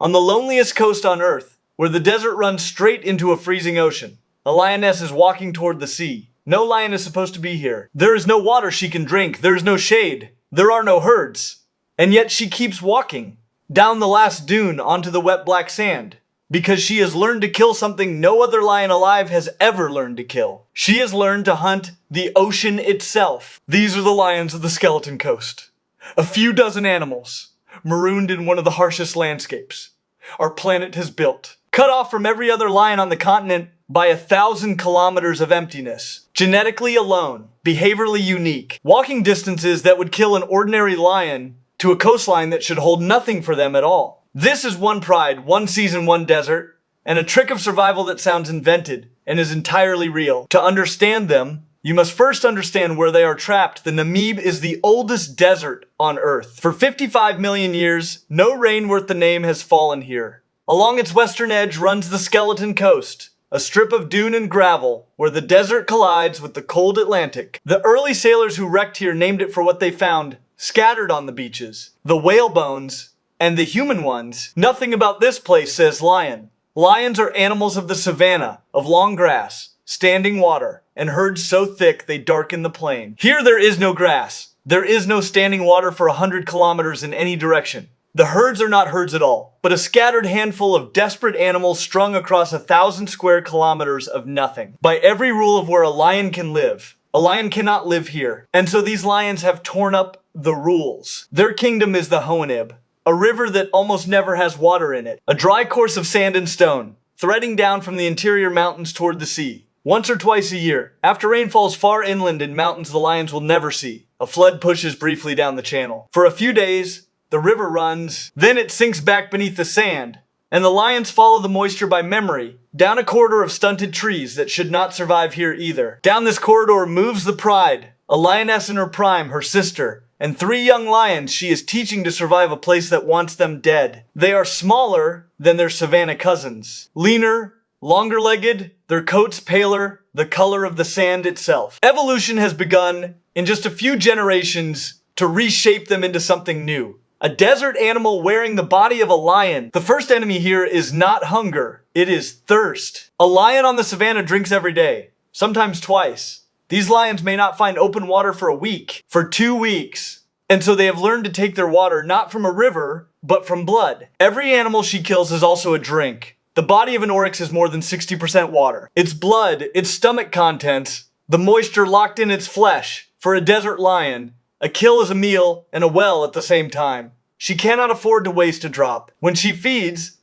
On the loneliest coast on Earth, where the desert runs straight into a freezing ocean, a lioness is walking toward the sea. No lion is supposed to be here. There is no water she can drink. There is no shade. There are no herds. And yet she keeps walking down the last dune onto the wet black sand, because she has learned to kill something no other lion alive has ever learned to kill. She has learned to hunt the ocean itself. These are the lions of the Skeleton Coast. A few dozen animals, marooned in one of the harshest landscapes our planet has built. Cut off from every other lion on the continent by 1,000 kilometers of emptiness. Genetically alone, behaviorally unique. Walking distances that would kill an ordinary lion to a coastline that should hold nothing for them at all. This is one pride, one season, one desert, and a trick of survival that sounds invented and is entirely real. To understand them, you must first understand where they are trapped. The Namib is the oldest desert on Earth. For 55 million years, no rain worth the name has fallen here. Along its western edge runs the Skeleton Coast, a strip of dune and gravel where the desert collides with the cold Atlantic. The early sailors who wrecked here named it for what they found scattered on the beaches, the whale bones and the human ones. Nothing about this place says lion. Lions are animals of the savanna, of long grass, standing water, and herds so thick they darken the plain. Here there is no grass. There is no standing water for 100 kilometers in any direction. The herds are not herds at all, but a scattered handful of desperate animals strung across 1,000 square kilometers of nothing. By every rule of where a lion can live, a lion cannot live here. And so these lions have torn up the rules. Their kingdom is the Hohenib, a river that almost never has water in it. A dry course of sand and stone, threading down from the interior mountains toward the sea. Once or twice a year, after rain falls far inland in mountains the lions will never see, a flood pushes briefly down the channel. For a few days, the river runs, then it sinks back beneath the sand, and the lions follow the moisture by memory, down a corridor of stunted trees that should not survive here either. Down this corridor moves the Pride, a lioness in her prime, her sister, and 3 young lions she is teaching to survive a place that wants them dead. They are smaller than their savanna cousins, leaner, longer-legged, their coats paler, the color of the sand itself. Evolution has begun in just a few generations to reshape them into something new. A desert animal wearing the body of a lion. The first enemy here is not hunger, it is thirst. A lion on the savanna drinks every day, sometimes twice. These lions may not find open water for a week, for 2 weeks. And so they have learned to take their water not from a river, but from blood. Every animal she kills is also a drink. The body of an oryx is more than 60% water. Its blood, its stomach contents, the moisture locked in its flesh. For a desert lion, a kill is a meal and a well at the same time. She cannot afford to waste a drop. When she feeds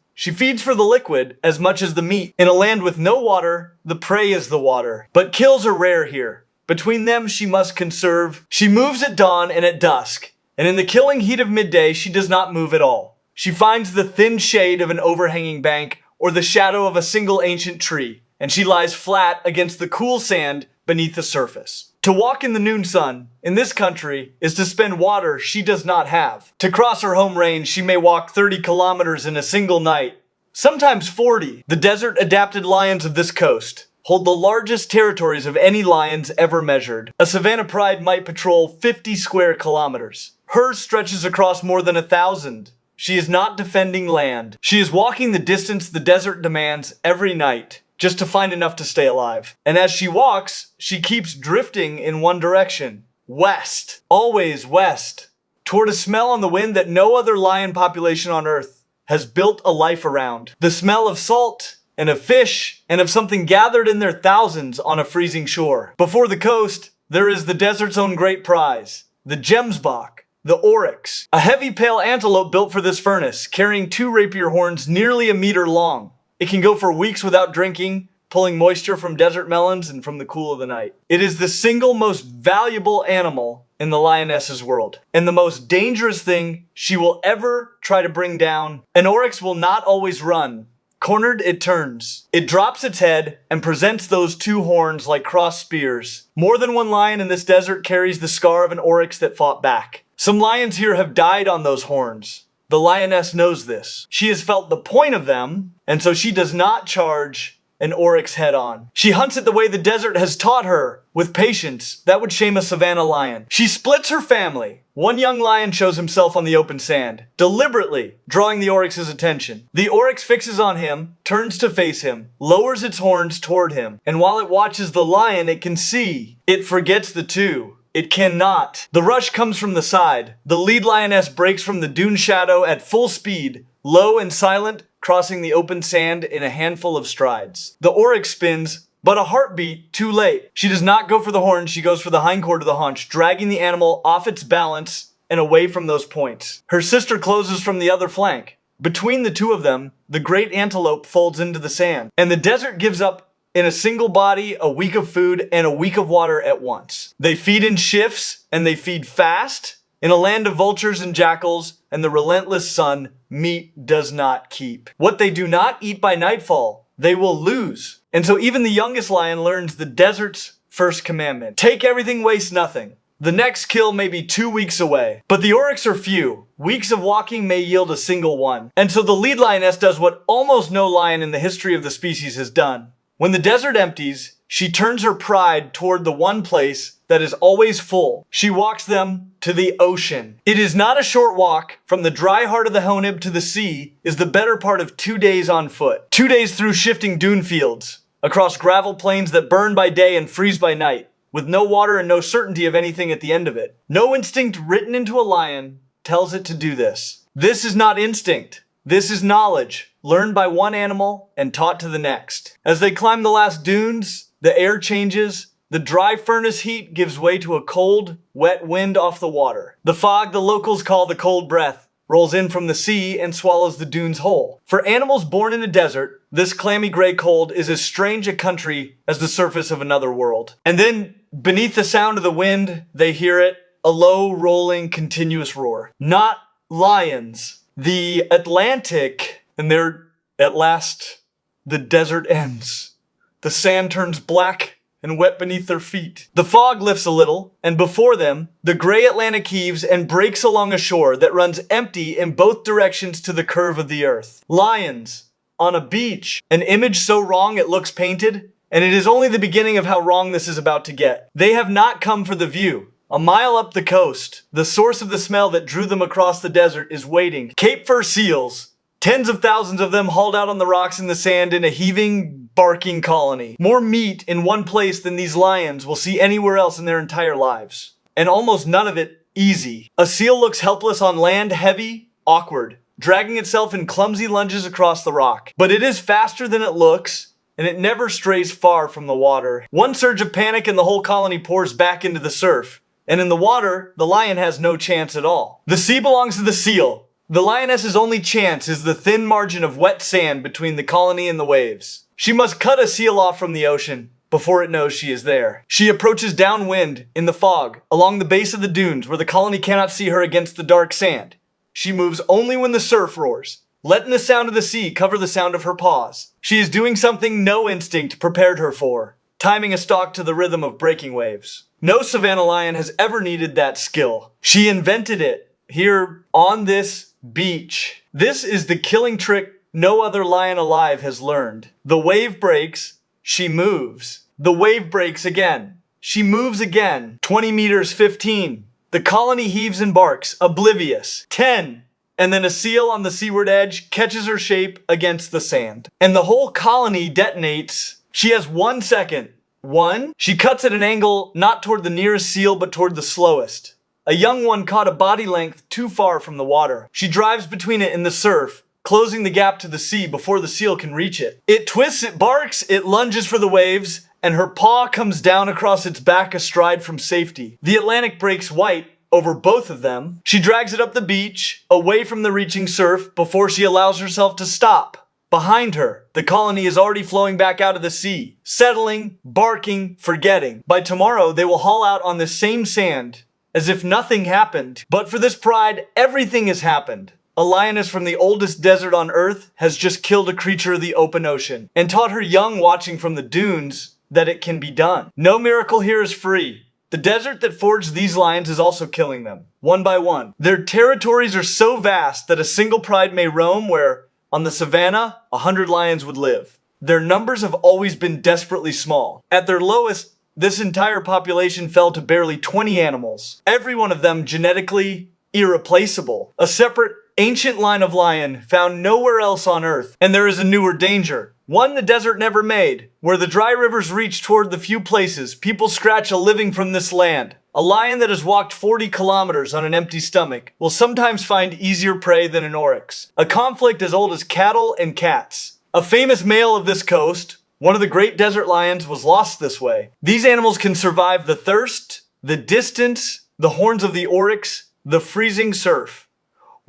for the liquid as much as the meat. In a land with no water, the prey is the water. But kills are rare here. Between them she must conserve. She moves at dawn and at dusk, and in the killing heat of midday she does not move at all. She finds the thin shade of an overhanging bank or the shadow of a single ancient tree, and she lies flat against the cool sand beneath the surface. To walk in the noon sun, in this country, is to spend water she does not have. To cross her home range, she may walk 30 kilometers in a single night, sometimes 40. The desert-adapted lions of this coast hold the largest territories of any lions ever measured. A savanna pride might patrol 50 square kilometers. Hers stretches across more than 1,000. She is not defending land. She is walking the distance the desert demands every night, just to find enough to stay alive. And as she walks, she keeps drifting in one direction. West. Always west. Toward a smell on the wind that no other lion population on Earth has built a life around. The smell of salt, and of fish, and of something gathered in their thousands on a freezing shore. Before the coast, there is the desert's own great prize, the gemsbok, the oryx, a heavy pale antelope built for this furnace, carrying 2 rapier horns nearly a meter long. It can go for weeks without drinking, pulling moisture from desert melons and from the cool of the night. It is the single most valuable animal in the lioness's world, and the most dangerous thing she will ever try to bring down. An oryx will not always run. Cornered, it turns. It drops its head and presents those 2 horns like crossed spears. More than one lion in this desert carries the scar of an oryx that fought back. Some lions here have died on those horns. The lioness knows this. She has felt the point of them, and so she does not charge an oryx head on. She hunts it the way the desert has taught her, with patience that would shame a savanna lion. She splits her family. One young lion shows himself on the open sand, deliberately drawing the oryx's attention. The oryx fixes on him, turns to face him, lowers its horns toward him, and while it watches the lion, it can see. It forgets the two. It cannot. The rush comes from the side. The lead lioness breaks from the dune shadow at full speed, low and silent, crossing the open sand in a handful of strides. The oryx spins, but a heartbeat too late. She does not go for the horn, she goes for the hindquarter of the haunch, dragging the animal off its balance and away from those points. Her sister closes from the other flank. Between the two of them, the great antelope folds into the sand, and the desert gives up in a single body a week of food and a week of water at once. They feed in shifts, and they feed fast. In a land of vultures and jackals and the relentless sun, meat does not keep. What they do not eat by nightfall, they will lose. And so even the youngest lion learns the desert's first commandment. Take everything, waste nothing. The next kill may be 2 weeks away. But the oryx are few. Weeks of walking may yield a single one. And so the lead lioness does what almost no lion in the history of the species has done. When the desert empties, she turns her pride toward the one place that is always full. She walks them to the ocean. It is not a short walk. From the dry heart of the Honib to the sea is the better part of 2 days on foot. 2 days through shifting dune fields, across gravel plains that burn by day and freeze by night, with no water and no certainty of anything at the end of it. No instinct written into a lion tells it to do this. This is not instinct. This is knowledge, learned by one animal and taught to the next. As they climb the last dunes, the air changes. The dry furnace heat gives way to a cold, wet wind off the water. The fog the locals call the cold breath rolls in from the sea and swallows the dunes whole. For animals born in a desert, this clammy gray cold is as strange a country as the surface of another world. And then, beneath the sound of the wind, they hear it, a low, rolling, continuous roar. Not lions. The Atlantic, and there, at last, the desert ends. The sand turns black and wet beneath their feet. The fog lifts a little, and before them, the gray Atlantic heaves and breaks along a shore that runs empty in both directions to the curve of the earth. Lions, on a beach, an image so wrong it looks painted, and it is only the beginning of how wrong this is about to get. They have not come for the view. A mile up the coast, the source of the smell that drew them across the desert is waiting. Cape Fur seals, tens of thousands of them hauled out on the rocks and the sand in a heaving, barking colony. More meat in one place than these lions will see anywhere else in their entire lives. And almost none of it easy. A seal looks helpless on land, heavy, awkward, dragging itself in clumsy lunges across the rock. But it is faster than it looks, and it never strays far from the water. One surge of panic and the whole colony pours back into the surf. And in the water, the lion has no chance at all. The sea belongs to the seal. The lioness's only chance is the thin margin of wet sand between the colony and the waves. She must cut a seal off from the ocean before it knows she is there. She approaches downwind in the fog, along the base of the dunes where the colony cannot see her against the dark sand. She moves only when the surf roars, letting the sound of the sea cover the sound of her paws. She is doing something no instinct prepared her for, timing a stalk to the rhythm of breaking waves. No savanna lion has ever needed that skill. She invented it here on this beach. This is the killing trick no other lion alive has learned. The wave breaks, she moves. The wave breaks again. She moves again. 20 meters, 15. The colony heaves and barks, oblivious. 10. And then a seal on the seaward edge catches her shape against the sand. And the whole colony detonates. She has 1 second. 1. She cuts at an angle not toward the nearest seal but toward the slowest. A young one caught a body length too far from the water. She drives between it and the surf, closing the gap to the sea before the seal can reach it. It twists, it barks, it lunges for the waves, and her paw comes down across its back astride from safety. The Atlantic breaks white over both of them. She drags it up the beach, away from the reaching surf, before she allows herself to stop. Behind her, the colony is already flowing back out of the sea, settling, barking, forgetting. By tomorrow, they will haul out on the same sand, as if nothing happened. But for this pride, everything has happened. A lioness from the oldest desert on earth has just killed a creature of the open ocean and taught her young watching from the dunes that it can be done. No miracle here is free. The desert that forged these lions is also killing them, one by one. Their territories are so vast that a single pride may roam where, on the savannah, 100 lions would live. their numbers have always been desperately small. At their lowest, this entire population fell to barely 20 animals, every one of them genetically irreplaceable. A separate, ancient line of lion found nowhere else on Earth, and there is a newer danger. One the desert never made, where the dry rivers reach toward the few places people scratch a living from this land. A lion that has walked 40 kilometers on an empty stomach will sometimes find easier prey than an oryx. A conflict as old as cattle and cats. A famous male of this coast, one of the great desert lions, was lost this way. These animals can survive the thirst, the distance, the horns of the oryx, the freezing surf.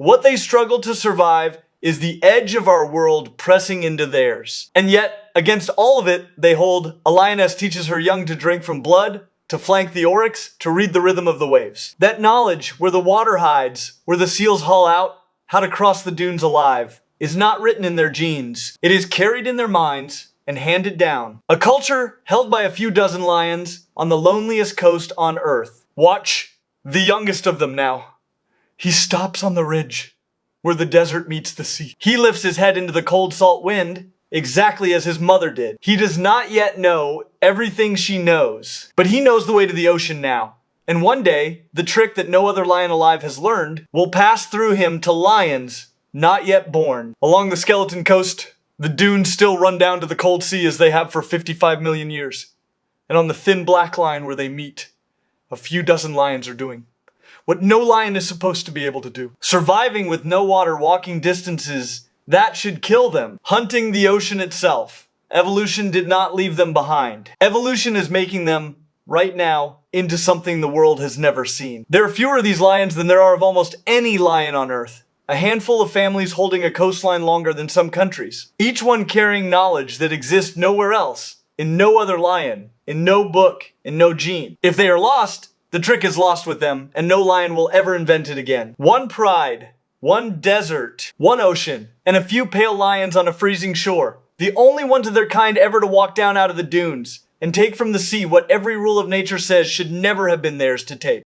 What they struggle to survive is the edge of our world pressing into theirs. And yet, against all of it, they hold, a lioness teaches her young to drink from blood, to flank the oryx, to read the rhythm of the waves. That knowledge, where the water hides, where the seals haul out, how to cross the dunes alive, is not written in their genes. It is carried in their minds and handed down. A culture held by a few dozen lions on the loneliest coast on Earth. Watch the youngest of them now. He stops on the ridge where the desert meets the sea. He lifts his head into the cold salt wind exactly as his mother did. He does not yet know everything she knows, but he knows the way to the ocean now. And one day, the trick that no other lion alive has learned will pass through him to lions not yet born. Along the skeleton coast, the dunes still run down to the cold sea as they have for 55 million years. And on the thin black line where they meet, a few dozen lions are doing what no lion is supposed to be able to do. Surviving with no water, walking distances that should kill them. Hunting the ocean itself. Evolution did not leave them behind. Evolution is making them, right now, into something the world has never seen. There are fewer of these lions than there are of almost any lion on Earth. A handful of families holding a coastline longer than some countries. Each one carrying knowledge that exists nowhere else. In no other lion. In no book. In no gene. If they are lost, the trick is lost with them, and no lion will ever invent it again. One pride, one desert, one ocean, and a few pale lions on a freezing shore. The only ones of their kind ever to walk down out of the dunes and take from the sea what every rule of nature says should never have been theirs to take.